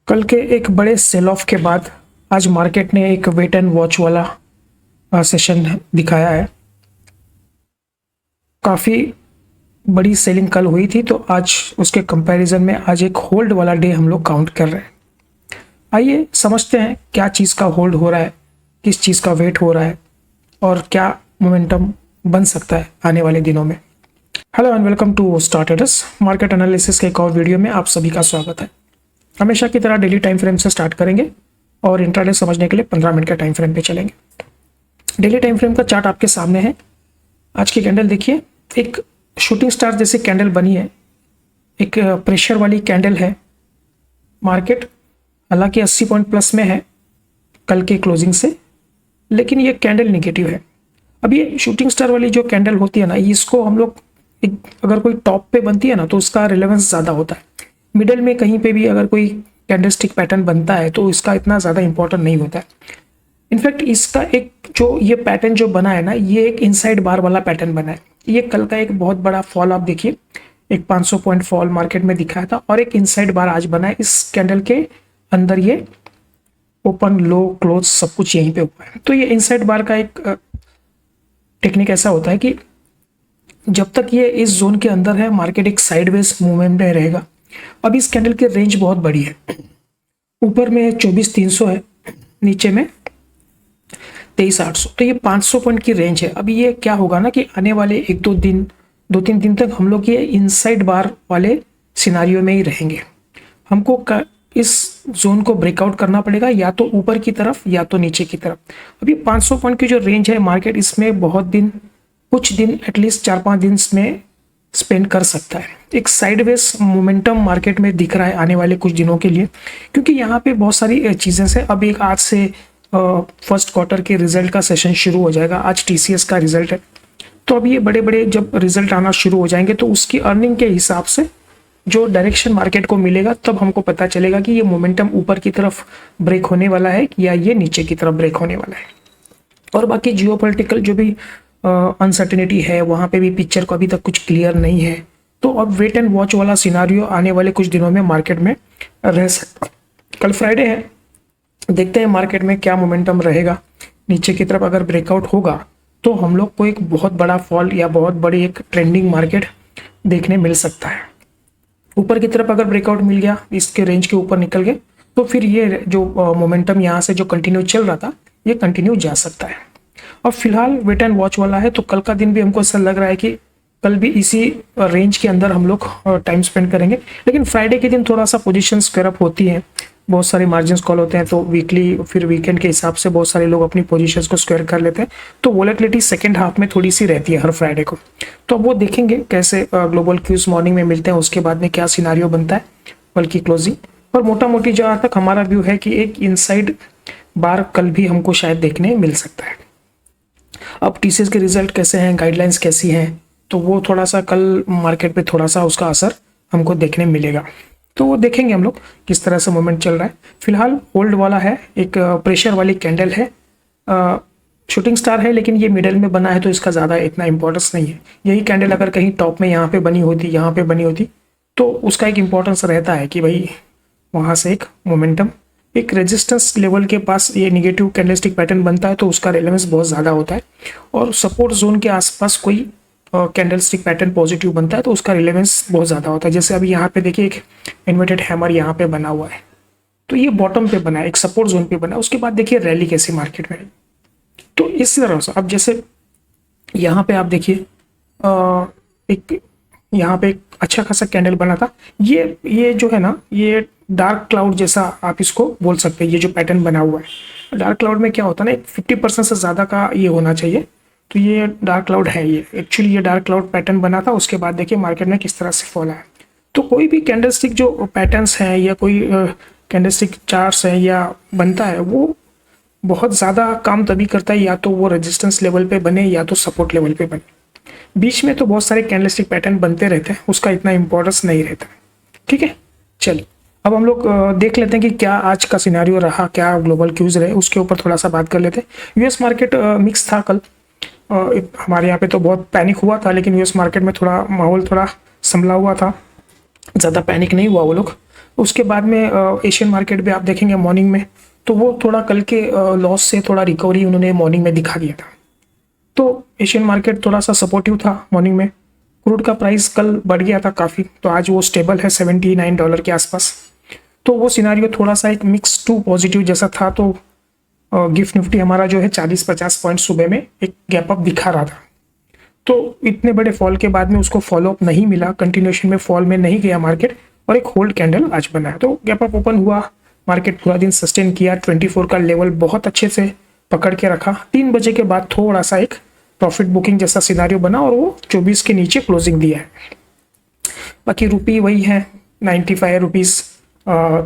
कल के एक बड़े सेल ऑफ के बाद आज मार्केट ने एक वेट एंड वॉच वाला सेशन दिखाया है। काफ़ी बड़ी सेलिंग कल हुई थी, तो आज उसके कंपैरिजन में आज एक होल्ड वाला डे हम लोग काउंट कर रहे हैं। आइए समझते हैं क्या चीज़ का होल्ड हो रहा है, किस चीज़ का वेट हो रहा है और क्या मोमेंटम बन सकता है आने वाले दिनों में। Hello and welcome to starters market analysis के एक और वीडियो में आप सभी का स्वागत है। हमेशा की तरह डेली टाइम फ्रेम से स्टार्ट करेंगे और इंट्राडे समझने के लिए 15 मिनट के टाइम फ्रेम पे चलेंगे। डेली टाइम फ्रेम का चार्ट आपके सामने है। आज की कैंडल देखिए, एक शूटिंग स्टार जैसी कैंडल बनी है, एक प्रेशर वाली कैंडल है। मार्केट हालांकि 80 पॉइंट प्लस में है कल के क्लोजिंग से, लेकिन ये कैंडल निगेटिव है। अब ये शूटिंग स्टार वाली जो कैंडल होती है ना, इसको हम लोग अगर कोई टॉप पे बनती है ना तो उसका रिलेवेंस ज़्यादा होता है। मिडल में कहीं पे भी अगर कोई कैंडलस्टिक पैटर्न बनता है तो इसका इतना ज़्यादा इंपॉर्टेंट नहीं होता है। इनफैक्ट इसका एक जो ये पैटर्न जो बना है ना, ये एक इनसाइड बार वाला पैटर्न बना है। ये कल का एक बहुत बड़ा फॉल आप देखिए, एक 500 पॉइंट फॉल मार्केट में दिखाया था और एक इनसाइड बार आज बना है। इस कैंडल के अंदर ये ओपन लो क्लोज सब कुछ यहीं पे हुआ है। तो ये इनसाइड बार का एक टेक्निक ऐसा होता है कि जब तक ये इस जोन के अंदर है, मार्केट एक साइडवेज मूवमेंट में रहेगा। अब इस कैंडल की रेंज बहुत बड़ी है, ऊपर में 24,300 है, नीचे में 23,800, तो ये 500 पॉइंट की रेंज है। अभी ये क्या होगा ना कि आने वाले दो तीन दिन तक हम लोग ये इनसाइड बार वाले सिनारियो में ही रहेंगे। हमको इस जोन को ब्रेकआउट करना पड़ेगा, या तो ऊपर की तरफ या तो नीचे की तरफ। अभी 500 पॉइंट की जो रेंज है, मार्केट इसमें कुछ दिन एटलीस्ट 4-5 दिन में स्पेंड कर सकता है। एक साइडवेज मोमेंटम मार्केट में दिख रहा है आने वाले कुछ दिनों के लिए, क्योंकि यहाँ पे बहुत सारी चीज़ें हैं। अब एक आज से फर्स्ट क्वार्टर के रिजल्ट का सेशन शुरू हो जाएगा। आज टीसीएस का रिजल्ट है, तो अब ये बड़े बड़े जब रिजल्ट आना शुरू हो जाएंगे तो उसकी अर्निंग के हिसाब से जो डायरेक्शन मार्केट को मिलेगा, तब हमको पता चलेगा कि ये मोमेंटम ऊपर की तरफ ब्रेक होने वाला है या ये नीचे की तरफ ब्रेक होने वाला है। और बाकी जियोपॉलिटिकल जो भी अनसर्टेनिटी है, वहाँ पे भी पिक्चर को अभी तक कुछ क्लियर नहीं है। तो अब वेट एंड वॉच वाला सिनारियो आने वाले कुछ दिनों में मार्केट में रह सकता। कल फ्राइडे है, देखते हैं मार्केट में क्या मोमेंटम रहेगा। नीचे की तरफ अगर ब्रेकआउट होगा तो हम लोग को एक बहुत बड़ा फॉल या बहुत बड़ी एक ट्रेंडिंग मार्केट देखने मिल सकता है। ऊपर की तरफ अगर ब्रेकआउट मिल गया, इसके रेंज के ऊपर निकल गए, तो फिर ये जो मोमेंटम यहाँ से जो कंटिन्यू चल रहा था, ये कंटिन्यू जा सकता है। अब फिलहाल वेट एंड वॉच वाला है, तो कल का दिन भी हमको ऐसा लग रहा है कि कल भी इसी रेंज के अंदर हम लोग टाइम स्पेंड करेंगे। लेकिन फ्राइडे के दिन थोड़ा सा पोजीशन स्क्वायर अप होती है, बहुत सारे मार्जिन कॉल होते हैं, तो वीकली फिर वीकेंड के हिसाब से बहुत सारे लोग अपनी पोजीशंस को स्क्वायर कर लेते हैं। तो वोलेटिलिटी सेकंड हाफ में थोड़ी सी रहती है हर फ्राइडे को। तो अब वो देखेंगे कैसे ग्लोबल क्यूज मॉर्निंग में मिलते हैं, उसके बाद में क्या सिनारियो बनता है कल की क्लोजिंग। और मोटा मोटी जहाँ तक हमारा व्यू है कि एक इनसाइड बार कल भी हमको शायद देखने मिल सकता है। अब टीसीएस के रिजल्ट कैसे हैं, गाइडलाइंस कैसी हैं, तो वो थोड़ा सा कल मार्केट पे थोड़ा सा उसका असर हमको देखने मिलेगा। तो वो देखेंगे हम लोग किस तरह से मूवमेंट चल रहा है। फिलहाल होल्ड वाला है, एक प्रेशर वाली कैंडल है, शूटिंग स्टार है, लेकिन ये मिडल में बना है तो इसका ज़्यादा इतना इंपॉर्टेंस नहीं है। यही कैंडल अगर कहीं टॉप में यहाँ पे बनी होती, यहाँ पे बनी होती, तो उसका एक इम्पोर्टेंस रहता है कि भाई वहाँ से एक मोमेंटम, एक रेजिस्टेंस लेवल के पास ये निगेटिव कैंडलस्टिक पैटर्न बनता है तो उसका रेलेवेंस बहुत ज़्यादा होता है। और सपोर्ट जोन के आसपास कोई कैंडलस्टिक पैटर्न पॉजिटिव बनता है तो उसका रिलेवेंस बहुत ज़्यादा होता है। जैसे अभी यहाँ पे देखिए, एक इन्वर्टेड हैमर यहाँ पे बना हुआ है, तो ये बॉटम पे बना है, एक सपोर्ट जोन पे बना है। उसके बाद देखिए रैली कैसी मार्केट में। तो इस तरह से अब जैसे यहाँ पे आप देखिए, एक यहाँ पे एक अच्छा खासा कैंडल बना था। ये जो है ना, ये डार्क क्लाउड जैसा आप इसको बोल सकते हैं। ये जो पैटर्न बना हुआ है, डार्क क्लाउड में क्या होता है ना, एक 50% से ज़्यादा का ये होना चाहिए। तो ये डार्क क्लाउड है, ये एक्चुअली ये डार्क क्लाउड पैटर्न बना था। उसके बाद देखिए मार्केट में किस तरह से फॉल है। तो कोई भी कैंडलस्टिक जो पैटर्न्स हैं या कोई कैंडलस्टिक चार्ट्स है या बनता है, वो बहुत ज़्यादा काम तभी करता है या तो वो रेजिस्टेंस लेवल पे बने या तो सपोर्ट लेवल पे बने। बीच में तो बहुत सारे कैंडलस्टिक पैटर्न बनते रहते हैं, उसका इतना इंपॉर्टेंस नहीं रहता। ठीक है, चलिए अब हम लोग देख लेते हैं कि क्या आज का सिनारियो रहा, क्या ग्लोबल क्यूज रहे, उसके ऊपर थोड़ा सा बात कर लेते हैं। यूएस मार्केट मिक्स था कल। हमारे यहाँ पे तो बहुत पैनिक हुआ था, लेकिन यूएस मार्केट में थोड़ा माहौल थोड़ा संभला हुआ था, ज़्यादा पैनिक नहीं हुआ वो लोग। उसके बाद में एशियन मार्केट भी आप देखेंगे मॉर्निंग में, तो वो थोड़ा कल के लॉस से थोड़ा रिकवरी उन्होंने मॉर्निंग में दिखा दिया था। तो एशियन मार्केट थोड़ा सा सपोर्टिव था मॉर्निंग में। क्रूड का प्राइस कल बढ़ गया था काफ़ी, तो आज वो स्टेबल है $79 के आसपास। तो वो सिनारियो थोड़ा सा एक मिक्स टू पॉजिटिव जैसा था। तो गिफ्ट निफ्टी हमारा जो है 40-50 पॉइंट सुबह में एक गैप अप दिखा रहा था। तो इतने बड़े फॉल के बाद में उसको फॉलो अप नहीं मिला, कंटिन्यूएशन में फॉल में नहीं गया मार्केट, और एक होल्ड कैंडल आज बना है। तो गैप अप ओपन हुआ, मार्केट पूरा दिन सस्टेन किया, 24 का लेवल बहुत अच्छे से पकड़ के रखा। 3 बजे के बाद थोड़ा सा एक प्रॉफिट बुकिंग जैसा सिनारियो बना और वो 24 के नीचे क्लोजिंग दिया है। बाकी रुपी वही है 95 रुपीज़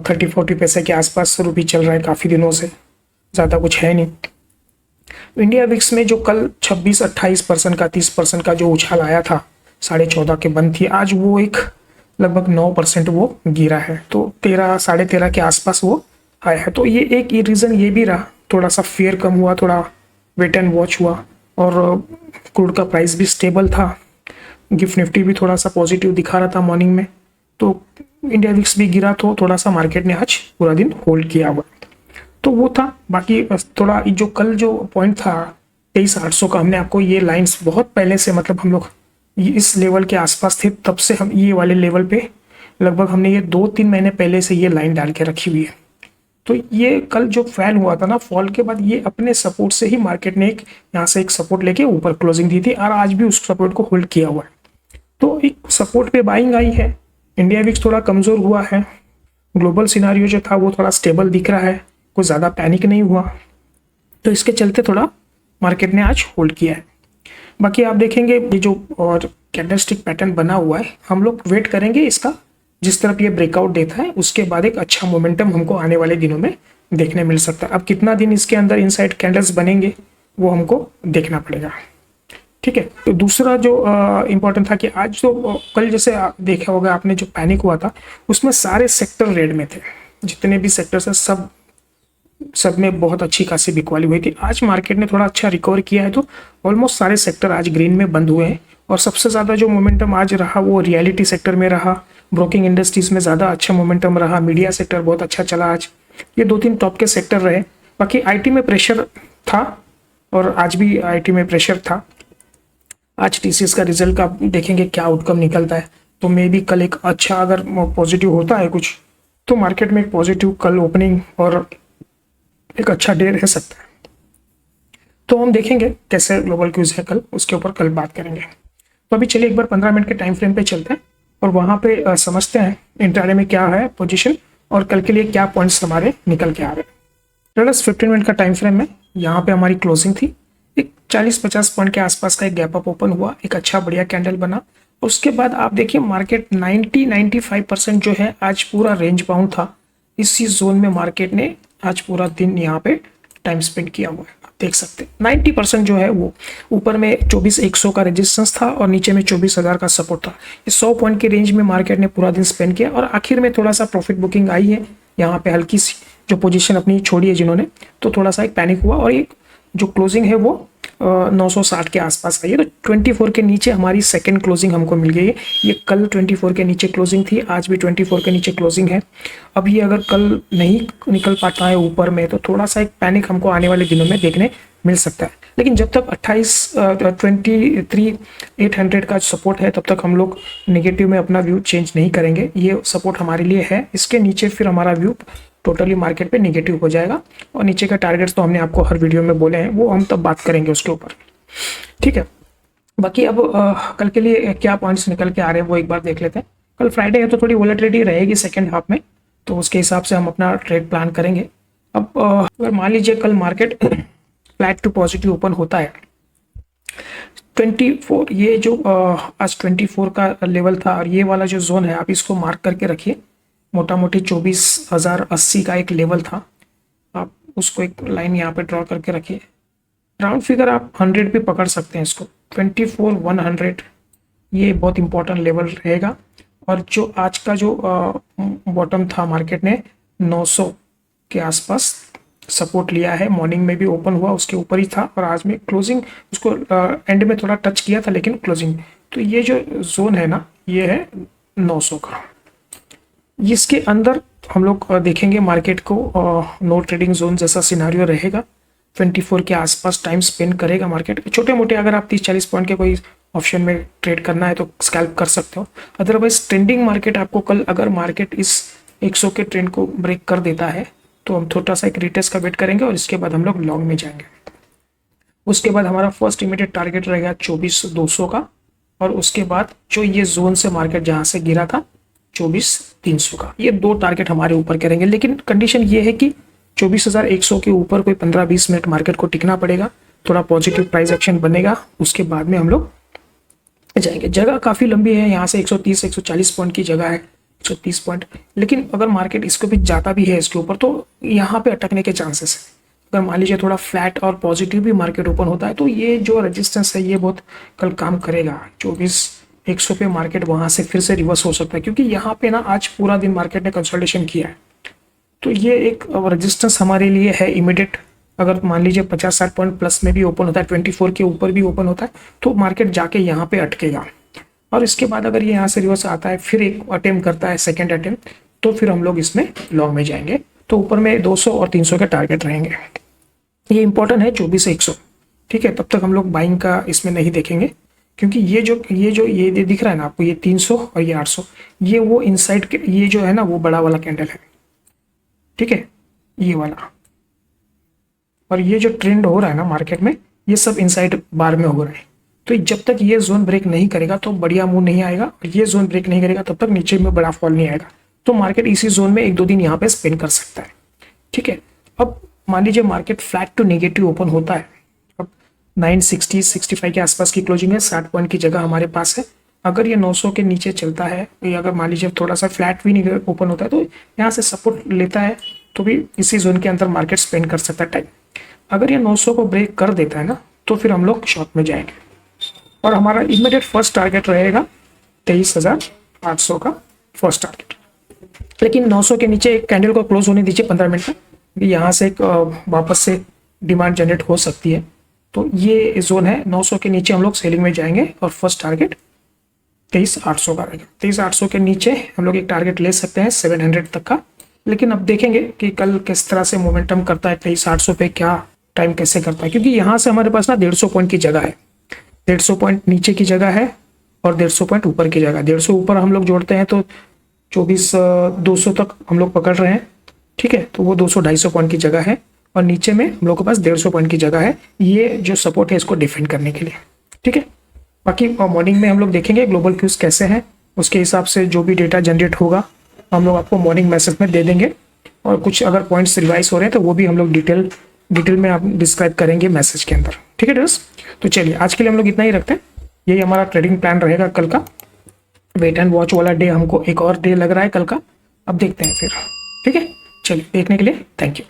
30-40 पैसे के आसपास रुपी चल रहा है काफ़ी दिनों से, ज़्यादा कुछ है नहीं। इंडिया विक्स में जो कल 26-28% का 30% का जो उछाल आया था, 14.5 के बंद थी, आज वो एक लगभग 9% वो गिरा है। तो 13-13.5 के आसपास वो आया है। तो ये एक रीज़न ये भी रहा, थोड़ा सा फेयर कम हुआ, थोड़ा वेट एंड वॉच हुआ, और क्रूड का प्राइस भी स्टेबल था। गिफ्ट निफ्टी भी थोड़ा सा पॉजिटिव दिखा रहा था मॉर्निंग में। तो इंडिया विक्स भी गिरा, तो थोड़ा सा मार्केट ने आज पूरा दिन होल्ड किया हुआ। तो वो था। बाकी थोड़ा जो कल जो पॉइंट था 23,800 का, हमने आपको ये लाइंस बहुत पहले से, मतलब हम लोग इस लेवल के आसपास थे तब से हम ये वाले लेवल पे लगभग हमने ये 2-3 महीने पहले से ये लाइन डाल के रखी हुई है। तो ये कल जो फैल हुआ था ना, फॉल के बाद ये अपने सपोर्ट से ही मार्केट ने एक यहाँ से एक सपोर्ट लेके ऊपर क्लोजिंग दी थी, और आज भी उस सपोर्ट को होल्ड किया हुआ है। तो एक सपोर्ट पे बाइंग आई है। इंडिया विक्स थोड़ा कमजोर हुआ है, ग्लोबल सिनारियो जो था वो थोड़ा स्टेबल दिख रहा है, कोई ज़्यादा पैनिक नहीं हुआ, तो इसके चलते थोड़ा मार्केट ने आज होल्ड किया है। बाकी आप देखेंगे ये जो और कैंडलस्टिक पैटर्न बना हुआ है, हम लोग वेट करेंगे इसका, जिस तरफ ये ब्रेकआउट देता है उसके बाद एक अच्छा मोमेंटम हमको आने वाले दिनों में देखने मिल सकता है। अब कितना दिन इसके अंदर इनसाइड कैंडल्स बनेंगे वो हमको देखना पड़ेगा। ठीक है। तो दूसरा जो इम्पोर्टेंट था कि आज जो कल जैसे देखा होगा आपने, जो पैनिक हुआ था उसमें सारे सेक्टर रेड में थे, जितने भी सेक्टर्स है सब में बहुत अच्छी खासी बिकवाली हुई थी। आज मार्केट ने थोड़ा अच्छा रिकवर किया है, तो ऑलमोस्ट सारे सेक्टर आज ग्रीन में बंद हुए हैं। और सबसे ज़्यादा जो मोमेंटम आज रहा वो रियलिटी सेक्टर में रहा, ब्रोकिंग इंडस्ट्रीज में ज़्यादा अच्छा मोमेंटम रहा, मीडिया सेक्टर बहुत अच्छा चला आज। ये 2-3 टॉप के सेक्टर रहे। बाकी आईटी में प्रेशर था, और आज भी आईटी में प्रेशर था। आज टीसीएस का रिजल्ट का देखेंगे क्या आउटकम निकलता है, तो मे बी कल एक अच्छा अगर पॉजिटिव होता है कुछ, तो मार्केट में एक पॉजिटिव कल ओपनिंग और एक अच्छा डे रह सकता है। तो हम देखेंगे कैसे ग्लोबल क्यूज है कल, उसके ऊपर कल बात करेंगे। तो अभी चलिए एक बार 15 मिनट के टाइम फ्रेम पे चलते हैं और वहाँ पे समझते हैं इंट्राडे में क्या है पोजीशन, और कल के लिए क्या पॉइंट्स हमारे निकल के आ रहे हैं। ट्रेडर्स 15 मिनट का टाइम फ्रेम में यहाँ पे हमारी क्लोजिंग थी, एक 40-50 पॉइंट के आसपास का एक गैप अप ओपन हुआ, एक अच्छा बढ़िया कैंडल बना। उसके बाद आप देखिए मार्केट 90-95% जो है आज पूरा रेंज बाउंड था। इसी जोन में मार्केट ने आज पूरा दिन यहाँ पे टाइम स्पेंड किया हुआ है। आप देख सकते हैं 90% जो है वो ऊपर में 24,100 का रेजिस्टेंस था और नीचे में 24,000 का सपोर्ट था। ये 100 पॉइंट के रेंज में मार्केट ने पूरा दिन स्पेंड किया, और आखिर में थोड़ा सा प्रॉफिट बुकिंग आई है। यहाँ पे हल्की सी जो पोजीशन अपनी छोड़ी है जिन्होंने, तो थोड़ा सा एक पैनिक हुआ, और एक जो क्लोजिंग है वो 960 के आसपास आई है। तो 24 के नीचे हमारी सेकंड क्लोजिंग हमको मिल गई है। ये कल 24 के नीचे क्लोजिंग थी, आज भी 24 के नीचे क्लोजिंग है। अब ये अगर कल नहीं निकल पाता है ऊपर में, तो थोड़ा सा एक पैनिक हमको आने वाले दिनों में देखने मिल सकता है। लेकिन जब तक 23,800 का सपोर्ट है, तब तक हम लोग नेगेटिव में अपना व्यू चेंज नहीं करेंगे। ये सपोर्ट हमारे लिए है, इसके नीचे फिर हमारा व्यू टोटली मार्केट पे नेगेटिव हो जाएगा। और नीचे का टारगेट्स तो हमने आपको हर वीडियो में बोले हैं, वो हम तब बात करेंगे उसके ऊपर। ठीक है। बाकी अब कल के लिए क्या पॉइंट्स निकल के आ रहे हैं वो एक बार देख लेते हैं। कल फ्राइडे है तो थोड़ी वॉलेटिलिटी रहेगी सेकेंड हाफ में, तो उसके हिसाब से हम अपना ट्रेड प्लान करेंगे। अब अगर मान लीजिए कल market flat to positive open होता है, 24 ये जो आज 24 का लेवल था, और ये वाला जो जोन है आप इसको मार्क करके रखिए। मोटा मोटी 24,080 का एक लेवल था, आप उसको एक लाइन यहाँ पे ड्रॉ करके रखिए। राउंड फिगर आप 100 भी पकड़ सकते हैं इसको, 24,100 ये बहुत इंपॉर्टेंट लेवल रहेगा। और जो आज का जो बॉटम था, मार्केट ने 900 के आसपास सपोर्ट लिया है, मॉर्निंग में भी ओपन हुआ उसके ऊपर ही था, और आज में क्लोजिंग उसको एंड में थोड़ा टच किया था, लेकिन क्लोजिंग, तो ये जो जोन है ना, ये है 900 का। इसके अंदर हम लोग देखेंगे मार्केट को, नो ट्रेडिंग जोन जैसा सिनारियो रहेगा। 24 के आसपास टाइम स्पेंड करेगा मार्केट। छोटे मोटे अगर आप 30-40 पॉइंट के कोई ऑप्शन में ट्रेड करना है तो स्कैल्प कर सकते हो। अदरवाइज ट्रेंडिंग मार्केट आपको कल अगर मार्केट इस 100 के ट्रेंड को ब्रेक कर देता है तो हम थोड़ा सा एक रिटेस्ट का वेट करेंगे और इसके बाद हम लोग लॉन्ग में जाएंगे। उसके बाद हमारा फर्स्ट इमीडिएट टारगेट रहेगा 24,200 का, और उसके बाद जो ये जोन से मार्केट जहां से गिरा था 24,300 का, ये दो टारगेट हमारे ऊपर करेंगे। लेकिन कंडीशन ये है कि 24,100 के ऊपर कोई 15-20 मिनट मार्केट को टिकना पड़ेगा, थोड़ा पॉजिटिव प्राइस एक्शन बनेगा, उसके बाद में हम लोग जाएंगे। जगह काफ़ी लंबी है, यहाँ से 130-140 पॉइंट की जगह है, 130 पॉइंट। लेकिन अगर मार्केट इसको भी जाता भी है इसके ऊपर तो यहाँ पे अटकने के चांसेस है। अगर मान लीजिए थोड़ा फ्लैट और पॉजिटिव भी मार्केट ओपन होता है तो ये जो रेजिस्टेंस है ये बहुत कल काम करेगा। 24,100 पे मार्केट वहाँ से फिर से रिवर्स हो सकता है, क्योंकि यहाँ पे ना आज पूरा दिन मार्केट ने कंसोलिडेशन किया है। तो ये एक रेजिस्टेंस हमारे लिए है इमीडिएट। अगर मान लीजिए 50-60 पॉइंट प्लस में भी ओपन होता है, 24 के ऊपर भी ओपन होता है, तो मार्केट जाके यहाँ पे अटकेगा। और इसके बाद अगर ये यहाँ से रिवर्स आता है, फिर एक अटेम्प्ट करता है, सेकेंड अटेम्प्ट, तो फिर हम लोग इसमें लॉन्ग में जाएंगे। तो ऊपर में 200 और 300 के टारगेट रहेंगे। ये इंपॉर्टेंट है 24,100, ठीक है। तब तक हम लोग बाइंग का इसमें नहीं देखेंगे, क्योंकि ये दिख रहा है ना आपको, ये 300 और ये 800, ये वो इनसाइड के, ये जो है ना वो बड़ा वाला कैंडल है, ठीक है, ये वाला। और ये जो ट्रेंड हो रहा है ना मार्केट में, ये सब इनसाइड बार में हो रहा है। तो जब तक ये जोन ब्रेक नहीं करेगा तो बढ़िया मूव नहीं आएगा, और ये जोन ब्रेक नहीं करेगा तब तक नीचे में बड़ा फॉल नहीं आएगा। तो मार्केट इसी जोन में 1-2 दिन यहाँ पे स्पेंड कर सकता है, ठीक है। अब मान लीजिए market flat to negative open होता है, अब 960-65 के आसपास की क्लोजिंग है, 60 पॉइंट की जगह हमारे पास है। अगर ये 900 के नीचे चलता है, या अगर मान लीजिए थोड़ा सा फ्लैट भी नहीं ओपन होता है तो यहाँ से सपोर्ट लेता है, तो भी इसी जोन के अंदर मार्केट स्पेंड कर सकता है टाइम। अगर ये 900 को ब्रेक कर देता है ना तो फिर हम लोग शॉर्ट में जाएंगे, और हमारा इमीडिएट फर्स्ट टारगेट रहेगा 23,800 का फर्स्ट टारगेट। लेकिन 900 के नीचे एक कैंडल को क्लोज होने दीजिए 15 मिनट में, यहाँ से एक वापस से डिमांड जनरेट हो सकती है। तो ये जोन है, 900 के नीचे हम लोग सेलिंग में जाएंगे, और फर्स्ट टारगेट 23,800 का रहेगा। 23,800 के नीचे हम लोग एक टारगेट ले सकते हैं 700 तक का। लेकिन अब देखेंगे कि कल किस तरह से मोमेंटम करता है, 23,800 पे क्या टाइम कैसे करता है, क्योंकि यहाँ से हमारे पास ना 150 पॉइंट की जगह है, 150 पॉइंट नीचे की जगह है और 150 पॉइंट ऊपर की जगह। 150 ऊपर हम लोग जोड़ते हैं तो 24,200 तक हम लोग पकड़ रहे हैं, ठीक है। तो वो 200-250 पॉइंट की जगह है, और नीचे में हम लोग के पास 150 पॉइंट की जगह है, ये जो सपोर्ट है इसको डिफेंड करने के लिए, ठीक है। बाकी मॉर्निंग में हम लोग देखेंगे ग्लोबल क्यूज कैसे हैं, उसके हिसाब से जो भी डेटा जनरेट होगा हम लोग आपको मॉर्निंग मैसेज में दे देंगे, और कुछ अगर पॉइंट्स रिवाइज हो रहे हैं तो वो भी हम लोग डिटेल में आप डिस्क्राइब करेंगे मैसेज के अंदर, ठीक है दोस्त। तो चलिए आज के लिए हम लोग इतना ही रखते हैं, यही हमारा ट्रेडिंग प्लान रहेगा कल का। वेट एंड वॉच वाला डे हमको एक और डे लग रहा है कल का, अब देखते हैं फिर, ठीक है। चलिए देखने के लिए थैंक यू।